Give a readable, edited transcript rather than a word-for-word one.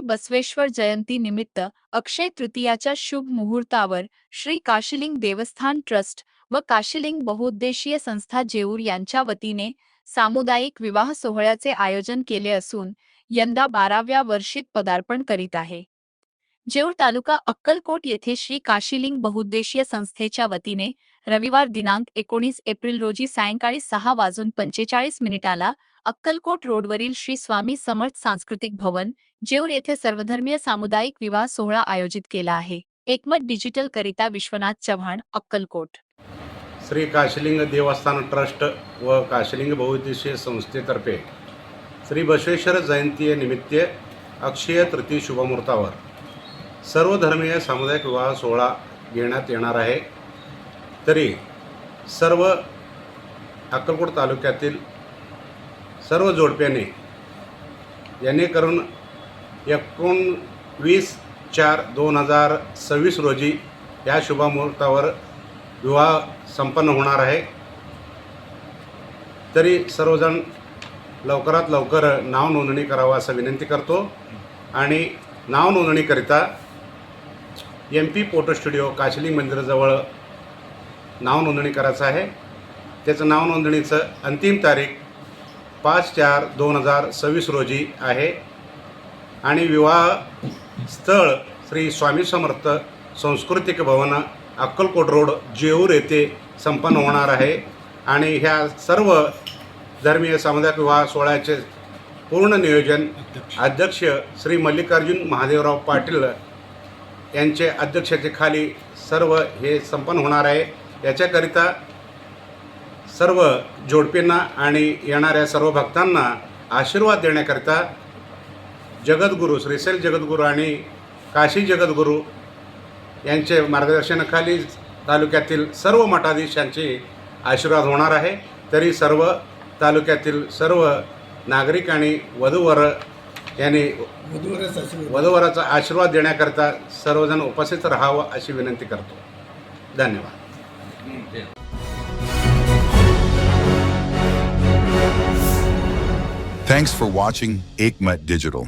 बसवेश्वर जयंती निमित्त अक्षय तृतीयाच्या शुभ मुहूर्तावर श्री काशीलिंग देवस्थान ट्रस्ट व काशीलिंग बहुउद्देशीय संस्था जेऊर यांच्या वतीने सामुदायिक विवाह सोहळ्याचे आयोजन केले असून यंदा 12व्या वर्षीत पदार्पण करीत आहे। जेऊर तालुका अक्कलकोट येथे श्री काशीलिंग बहुउद्देशीय संस्थेच्या वतीने रविवार दिनांक 19 एप्रिल रोजी सायंकाळी 6:45 अक्कलकोट रोडवरील श्री स्वामी समर्थ सांस्कृतिक भवन जेऊर येथे सर्वधर्मीय सामुदायिक विवाह सोहळा आयोजित केला आहे। एकमत डिजिटल करिता विश्वनाथ चव्हाण, अक्कलकोट। श्री काशीलिंग देवस्थान ट्रस्ट व काशीलिंग बहुउद्देशीय संस्थेतर्फे श्री बसवेश्वर जयंती निमित्त अक्षय तृतीय शुभमुहूर्तावर सर्वधर्मीय सामुदायिक विवाह सोहळा घेण्यात येणार आहे। तरी सर्व अक्कलकोट तालुक्यातील सर्व जोडप्याने जेणेकरून 19/4/2026 रोजी या शुभमुहूर्तावर विवाह संपन्न होणार आहे। तरी सर्वजण लवकरात लवकर नाव नोंदणी करावा असं विनंती करतो आणि नाव नोंदणीकरिता MP फोटो स्टुडिओ काशीलिंग मंदिराजवळ नाव नोंदणी करायचं आहे। त्याचं नाव नोंदणीचं अंतिम तारीख 5/4/2026 रोजी आहे आणि विवाह स्थळ श्री स्वामी समर्थ सांस्कृतिक भवन अक्कलकोट रोड जेऊर येथे संपन्न होणार आहे आणि ह्या सर्व धर्मीय सामुदायिक विवाह सोहळ्याचे पूर्ण नियोजन अध्यक्ष श्री मल्लिकार्जुन महादेवराव पाटील यांचे अध्यक्षतेखाली सर्व हे संपन्न होणार आहे। याच्याकरिता सर्व जोडपींना आणि येणाऱ्या सर्व भक्तांना आशीर्वाद देण्याकरिता जगद्गुरू श्रीशैल जगद्गुरू आणि काशी जगद्गुरू यांचे मार्गदर्शनाखाली तालुक्यातील सर्व मठाधीशांचे आशीर्वाद होणार आहे। तरी सर्व तालुक्यातील सर्व नागरिक आणि वधूवर यांनी वधूवराचा आशीर्वाद देण्याकरिता सर्वजण उपस्थित राहावं अशी विनंती करतो। धन्यवाद। Thanks for watching Ekmat Digital.